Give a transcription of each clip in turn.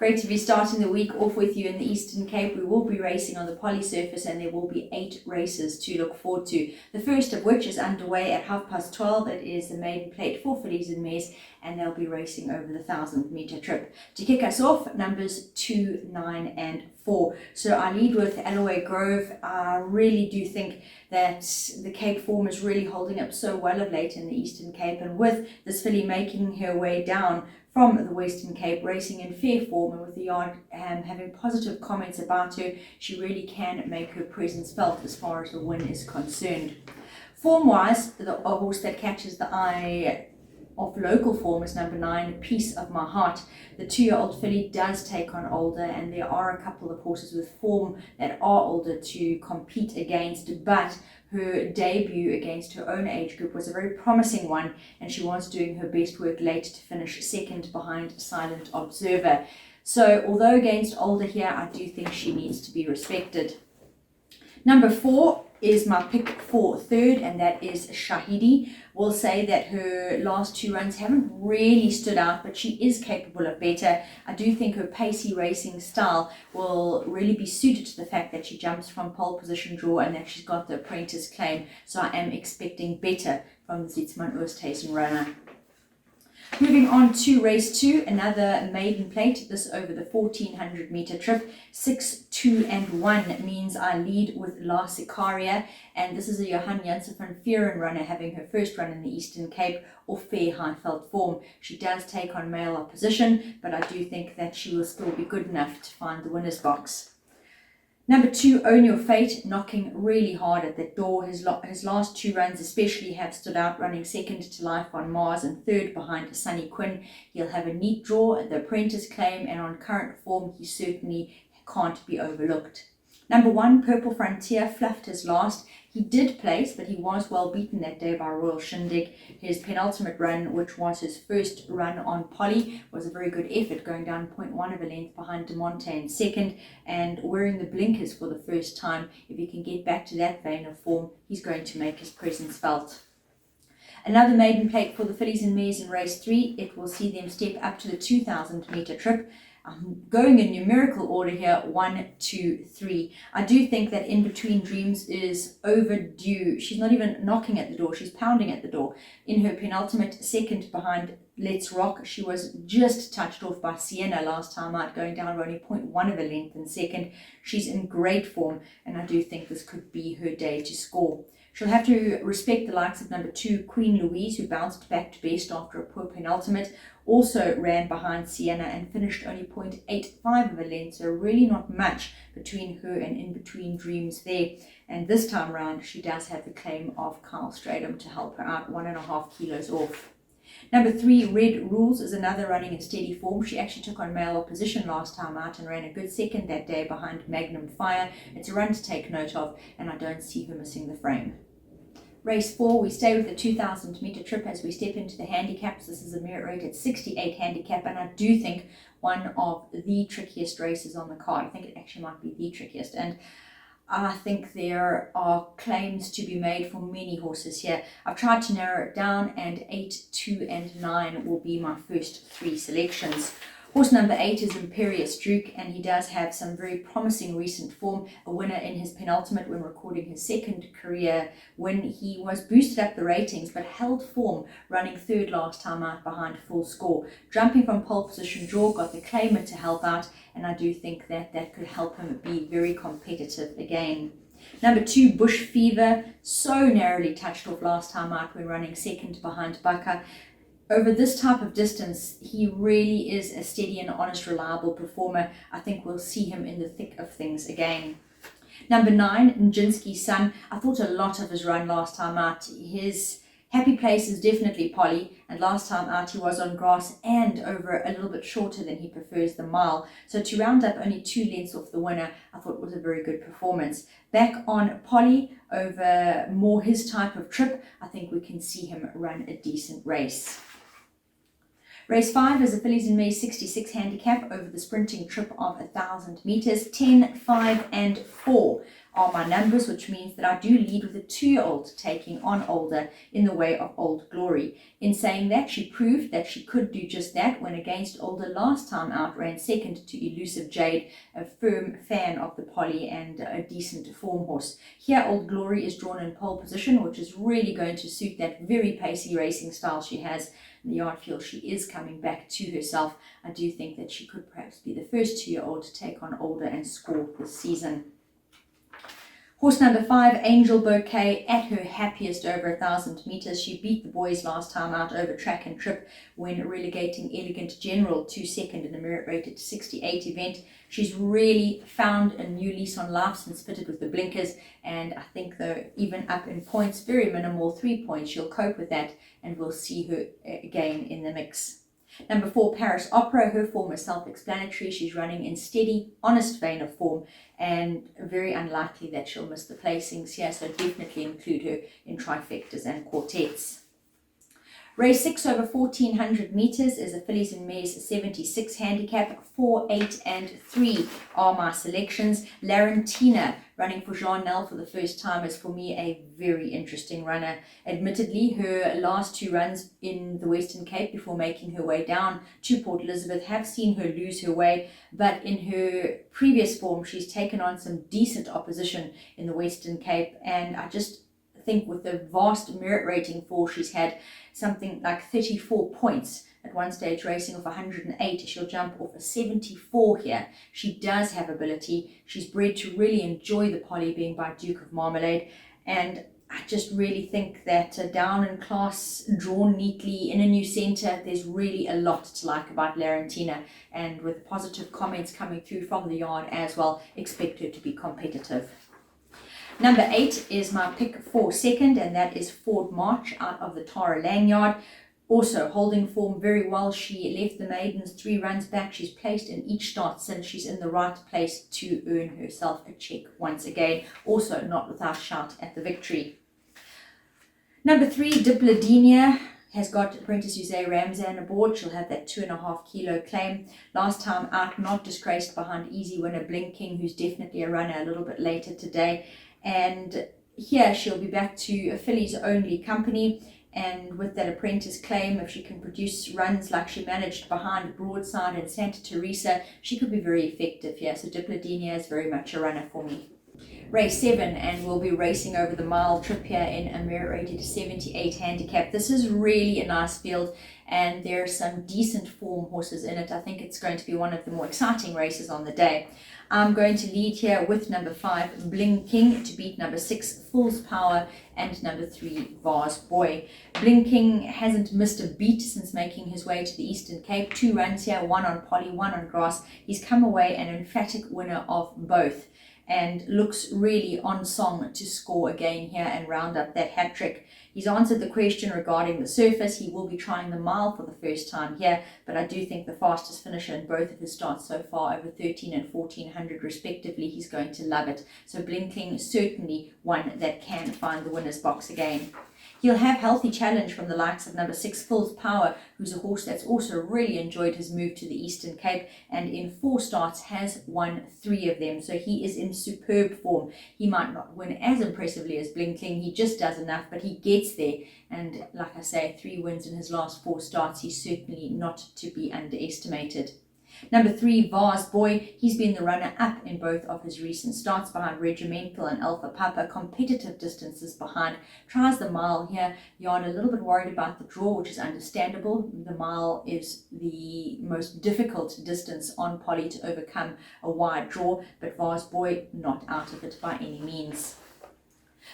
Great to be starting the week off with you in the Eastern Cape. We will be racing on the Poly surface and there will be 8 races to look forward to. The first of which is underway at 12:30. It is the maiden plate for fillies and mares and they'll be racing over the 1,000-metre trip. To kick us off, numbers 2, 9 and 4. So I lead with Alloway Grove. I really do think that the Cape form is really holding up so well of late in the Eastern Cape, and with this filly making her way down from the Western Cape, racing in fair form and with the yard having positive comments about her, she really can make her presence felt as far as the win is concerned. Form-wise, a horse that catches the eye of local form is number 9, Piece of My Heart. The 2-year-old filly does take on older, and there are a couple of horses with form that are older to compete against, but her debut against her own age group was a very promising one, and she was doing her best work late to finish second behind Silent Observer. So although against older here, I do think she needs to be respected. Number 4 is my pick for third, and that is Shahidi. We'll say that her last 2 runs haven't really stood out, but she is capable of better. I do think her pacey racing style will really be suited to the fact that she jumps from pole position draw and that she's got the apprentice claim. So I am expecting better from the Zitzman Oosthuizen runner. Moving on to race 2, another maiden plate, this over the 1,400-metre trip. 6, 2 and 1 means I lead with La Sicaria, and this is a Johan Janssen van Vieren runner having her first run in the Eastern Cape off fair Highveld form. She does take on male opposition, but I do think that she will still be good enough to find the winner's box. Number 2, Own Your Fate, knocking really hard at the door. His last 2 runs especially have stood out, running second to Life on Mars and third behind Sunny Quinn. He'll have a neat draw at the apprentice claim, and on current form he certainly can't be overlooked. Number 1, Purple Frontier, fluffed his last. He did place, but he was well beaten that day by Royal Shindig. His penultimate run, which was his first run on Poly, was a very good effort, going down 0.1 of a length behind De Monte in second, and wearing the blinkers for the first time. If he can get back to that vein of form, he's going to make his presence felt. Another maiden plate for the fillies and mares in race 3. It will see them step up to the 2,000-metre trip. I'm going in numerical order here, 1, 2, 3. I do think that In Between Dreams is overdue. She's not even knocking at the door, she's pounding at the door. In her penultimate, second behind Let's Rock, she was just touched off by Sienna last time out, going down only 0.1 of a length in second. She's in great form, and I do think this could be her day to score. She'll have to respect the likes of number 2, Queen Louise, who bounced back to best after a poor penultimate. Also ran behind Sienna and finished only 0.85 of a length, so really not much between her and In Between Dreams there. And this time round, she does have the claim of Kyle Stradom to help her out, 1.5 kilos off. Number 3, Red Rules, is another running in steady form. She actually took on male opposition last time out and ran a good second that day behind Magnum Fire. It's a run to take note of, and I don't see her missing the frame. Race 4, we stay with the 2,000-metre trip as we step into the handicaps. This is a merit rate at 68 handicap, and I do think one of the trickiest races on the card. I think it actually might be the trickiest, and I think there are claims to be made for many horses here. I've tried to narrow it down, and 8, 2 and 9 will be my first 3 selections. Horse number 8 is Imperious Duke, and he does have some very promising recent form. A winner in his penultimate when recording his second career win. He was boosted up the ratings but held form, running third last time out behind Full Score. Jumping from pole position draw, got the claimer to help out, and I do think that that could help him be very competitive again. Number 2, Bush Fever, so narrowly touched off last time out when running second behind Baka. Over this type of distance, he really is a steady and honest, reliable performer. I think we'll see him in the thick of things again. Number 9, Nijinsky's Son. I thought a lot of his run last time out. His happy place is definitely Poly, and last time out he was on grass and over a little bit shorter than he prefers the mile. So to round up only 2 lengths off the winner, I thought was a very good performance. Back on Poly, over more his type of trip, I think we can see him run a decent race. Race 5 is a fillies and mares 66 handicap over the sprinting trip of 1,000 metres, 10, 5 and 4. are my numbers, which means that I do lead with a 2-year-old taking on Older in the way of Old Glory. In saying that, she proved that she could do just that when against Older last time out ran second to Elusive Jade, a firm fan of the Poly and a decent form horse. Here Old Glory is drawn in pole position, which is really going to suit that very pacey racing style she has. The yard feels she is coming back to herself. I do think that she could perhaps be the first 2-year-old to take on Older and score this season. Horse number 5, Angel Bouquet, at her happiest over 1,000 meters. She beat the boys last time out over track and trip when relegating Elegant General to second in the merit rated 68 event. She's really found a new lease on life since fitted with the blinkers, and I think though even up in points, very minimal, 3 points, she'll cope with that, and we'll see her again in the mix. Number 4, Paris Opera. Her form is self-explanatory. She's running in steady, honest vein of form, and very unlikely that she'll miss the placings here, so definitely include her in trifectas and quartets. Race 6 over 1,400 meters is a fillies and mares 76 handicap. 4, 8 and 3 are my selections. Larentina running for Jean Nel for the first time is for me a very interesting runner. Admittedly, her last 2 runs in the Western Cape before making her way down to Port Elizabeth have seen her lose her way, but in her previous form she's taken on some decent opposition in the Western Cape, and I just think with the vast merit rating fall she's had, something like 34 points at one stage racing off 108, she'll jump off a 74 here. She does have ability. She's bred to really enjoy the Poly, being by Duke of Marmalade, and I just really think that down in class, drawn neatly in a new centre, there's really a lot to like about Larentina, and with positive comments coming through from the yard as well, expect her to be competitive. Number 8 is my pick for second, and that is Ford March out of the Tara Langyard. Also holding form very well. She left the maidens 3 runs back. She's placed in each start since she's in the right place to earn herself a check once again. Also not without shout at the victory. Number 3, Diplodinia, has got apprentice Jose Ramzan aboard. She'll have that 2.5 kilo claim. Last time out, not disgraced behind easy winner Blinking, who's definitely a runner a little bit later today. And here she'll be back to a fillies only company, and with that apprentice claim, if she can produce runs like she managed behind Broadside and Santa Teresa, she could be very effective here. So Diplodinia is very much a runner for me. Race 7, and we'll be racing over the mile trip here in a merit rated 78 handicap. This is really a nice field, and there are some decent form horses in it. I think it's going to be one of the more exciting races on the day. I'm going to lead here with number 5, Blinking, to beat number 6, Fool's Power, and number 3, Vars Boy. Blinking hasn't missed a beat since making his way to the Eastern Cape. 2 runs here, 1 on Poly, 1 on grass. He's come away an emphatic winner of both, and looks really on song to score again here and round up that hat trick. He's answered the question regarding the surface. He will be trying the mile for the first time here, but I do think the fastest finisher in both of his starts so far, over 13 and 1400 respectively, he's going to love it. So Blinking, certainly one that can find the winner's box again. He'll have healthy challenge from the likes of number 6, Fool's Power, who's a horse that's also really enjoyed his move to the Eastern Cape, and in 4 starts has won 3 of them. So he is in superb form. He might not win as impressively as Blinking. He just does enough, but he gets there. And like I say, 3 wins in his last 4 starts. He's certainly not to be underestimated. Number 3, Vars Boy, he's been the runner-up in both of his recent starts behind Regimental and Alpha Papa, competitive distances behind, tries the mile here. Yard a little bit worried about the draw, which is understandable. The mile is the most difficult distance on Poly to overcome a wide draw, but Vars Boy not out of it by any means.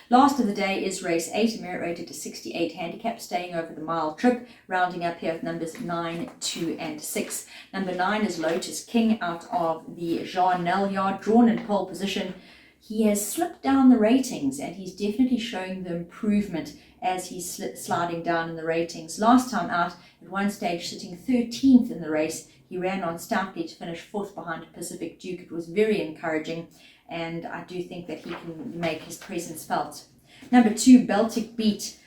Last of the day is race 8, merit rated to 68 handicap, staying over the mile trip, rounding up here with numbers 9, 2 and 6. Number 9 is Lotus King out of the Jean Nel yard, drawn in pole position. He has slipped down the ratings, and he's definitely showing the improvement as he's sliding down in the ratings. Last time out, at one stage sitting 13th in the race, he ran on stoutly to finish 4th behind Pacific Duke. It was very encouraging, and I do think that he can make his presence felt. Number 2, Baltic Beat.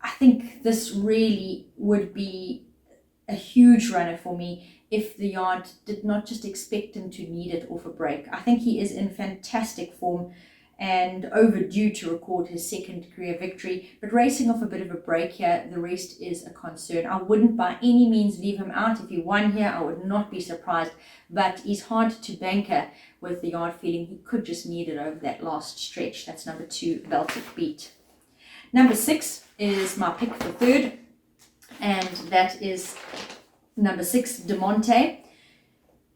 I think this really would be a huge runner for me if the yard did not just expect him to need it off a break. I think he is in fantastic form, and overdue to record his second career victory, but racing off a bit of a break here. The rest is a concern. I wouldn't by any means leave him out. If he won here, I would not be surprised, but he's hard to banker with the yard feeling he could just need it over that last stretch. That's number 2, Baltic Beat. Number 6 is my pick for third, and that is number 6, De Monte.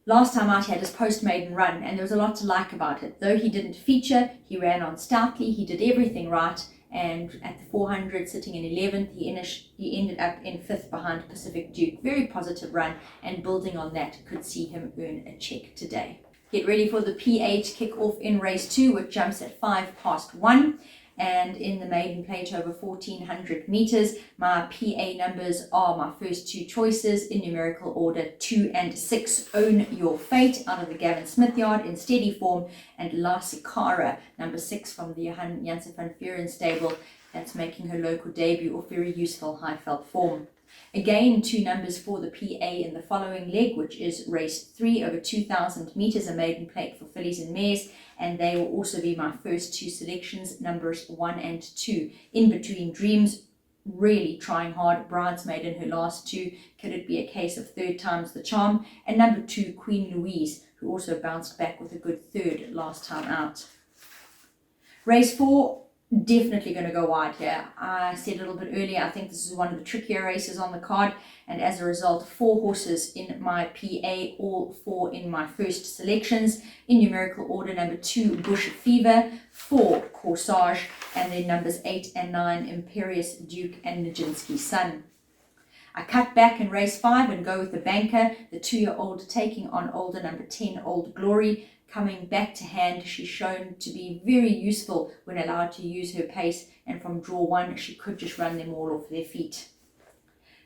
Last time out, he had his post-maiden run, and there was a lot to like about it. Though he didn't feature, he ran on stoutly, he did everything right, and at the 400, sitting in 11th, he ended up in 5th behind Pacific Duke. Very positive run, and building on that, could see him earn a check today. Get ready for the P8 kick-off in race 2, which jumps at 1:05. And in the maiden plate over 1400 meters, my PA numbers are my first 2 choices in numerical order: 2 and 6. Own Your Fate out of the Gavin Smith yard in steady form, and La Sicara, number 6 from the Johan Janssen van Vuren stable, that's making her local debut of very useful Highveld form. Again, 2 numbers for the PA in the following leg, which is race 3 over 2000 meters, a maiden plate for fillies and mares, and they will also be my first 2 selections, numbers 1 and 2. In Between Dreams, really trying hard, bridesmaid in her last 2. Could it be a case of third time's the charm? And number 2, Queen Louise, who also bounced back with a good third last time out. Race 4, definitely going to go wide here. I said a little bit earlier, I think this is one of the trickier races on the card, and as a result, 4 horses in my PA, all 4 in my first selections. In numerical order, number 2, Bush Fever, 4, Corsage, and then numbers 8 and 9, Imperious Duke and Nijinsky Sun. I cut back in race 5 and go with the banker, the 2-year-old taking on older number 10, Old Glory. Coming back to hand, she's shown to be very useful when allowed to use her pace, and from draw 1 she could just run them all off their feet.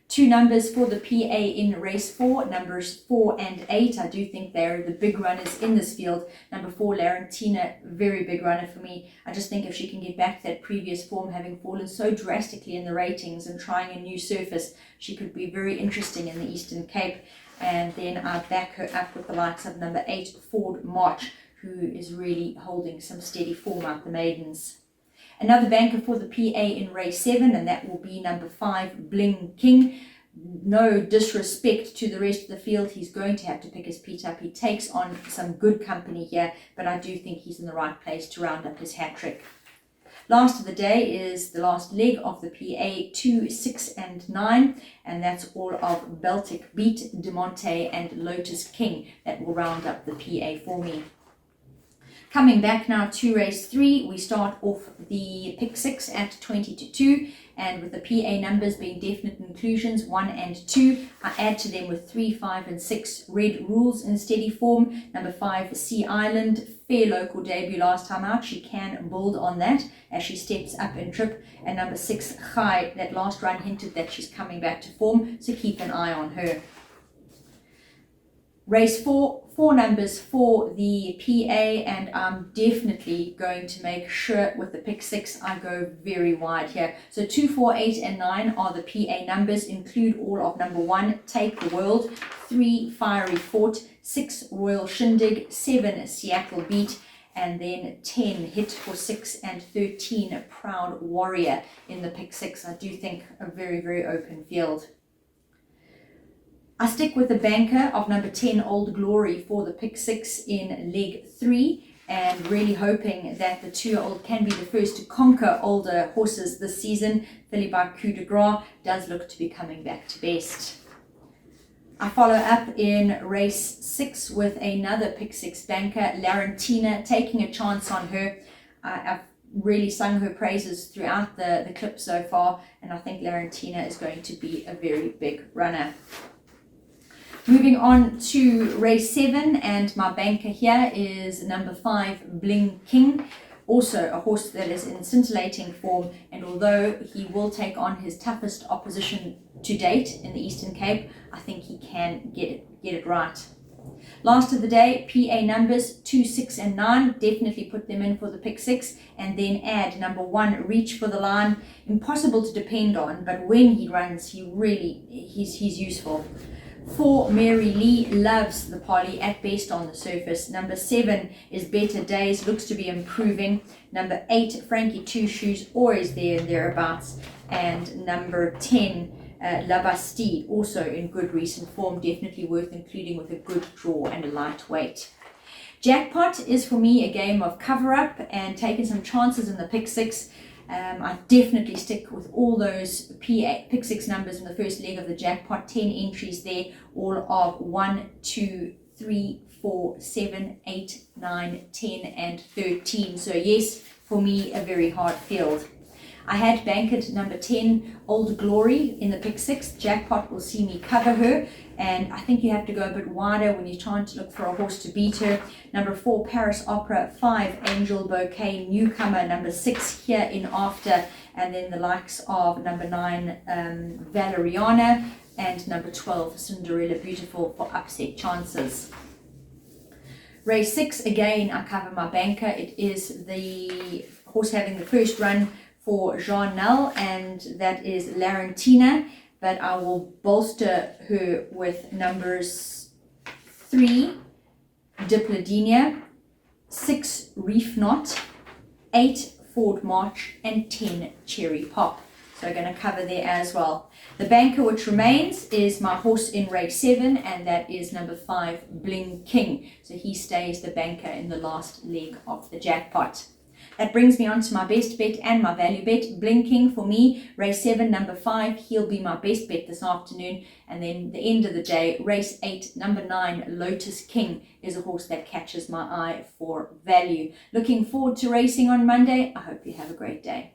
2 numbers for the PA in race 4, numbers 4 and 8. I do think they're the big runners in this field. Number 4, Larentina, very big runner for me. I just think if she can get back to that previous form, having fallen so drastically in the ratings and trying a new surface, she could be very interesting in the Eastern Cape. And then I back her up with the likes of number 8, Ford March, who is really holding some steady form out the maidens. Another banker for the PA in race 7, and that will be number 5, Bling King. No disrespect to the rest of the field, he's going to have to pick his feet up. He takes on some good company here, but I do think he's in the right place to round up his hat trick. Last of the day is the last leg of the PA, 2, 6 and 9, and that's all of Baltic Beat, De Monte and Lotus King that will round up the PA for me. Coming back now to race 3, we start off the pick 6 at 20-2, and with the PA numbers being definite inclusions 1 and 2, I add to them with 3, 5 and 6 Red Rules in steady form. Number 5, Sea Island, fair local debut last time out. She can build on that as she steps up in trip. And number 6, Chai, that last run hinted that she's coming back to form, so keep an eye on her. Race 4, 4 numbers for the PA, and I'm definitely going to make sure with the pick 6 I go very wide here. So 2, 4, 8 and 9 are the PA numbers, include all of number 1, Take the World, 3, Fiery Fort, 6, Royal Shindig, 7, Seattle Beat, and then 10, Hit for 6, and 13, Proud Warrior in the pick 6. I do think a very, very open field. I stick with the banker of number 10, Old Glory, for the pick 6 in leg 3, and really hoping that the 2-year-old can be the first to conquer older horses this season. Filly by Coup de Gras does look to be coming back to best. I follow up in race 6 with another pick 6 banker, Larentina, taking a chance on her. I've really sung her praises throughout the clip so far, and I think Larentina is going to be a very big runner. Moving on to race 7, and my banker here is number 5, Bling King. Also a horse that is in scintillating form, and although he will take on his toughest opposition to date in the Eastern Cape, I think he can get it right. Last of the day, PA numbers 2, 6 and 9, definitely put them in for the pick 6, and then add number 1, Reach for the Line. Impossible to depend on, but when he runs, he's useful. 4, Mary Lee, loves the Poly, at best on the surface. Number 7 is Better Days, looks to be improving. Number 8, Frankie Two Shoes, always there and thereabouts. And number 10, La Bastille, also in good recent form, definitely worth including with a good draw and a lightweight. Jackpot is for me a game of cover up and taking some chances in the pick 6. I definitely stick with all those pick 6 numbers in the first leg of the jackpot. 10 entries there, all of 1, 2, 3, 4, 7, 8, 9, 10 and 13. So yes, for me a very hard field. I had bankered number 10, Old Glory, in the pick 6. Jackpot will see me cover her, and I think you have to go a bit wider when you're trying to look for a horse to beat her. Number 4, Paris Opera. 5, Angel Bouquet, newcomer. Number 6, Here in After, and then the likes of number 9, Valeriana, and number 12, Cinderella Beautiful, for upset chances. Race 6, again, I cover my banker. It is the horse having the first run for Jean Null, and that is Larentina, but I will bolster her with numbers 3, Diplodenia, 6, Reef Knot, 8, Ford March, and 10, Cherry Pop. So I'm going to cover there as well. The banker which remains is my horse in race 7, and that is number 5, Bling King. So he stays the banker in the last leg of the jackpot. That brings me on to my best bet and my value bet. Blinking for me, race 7, number 5, he'll be my best bet this afternoon. And then the end of the day, race 8, number 9, Lotus King, is a horse that catches my eye for value. Looking forward to racing on Monday. I hope you have a great day.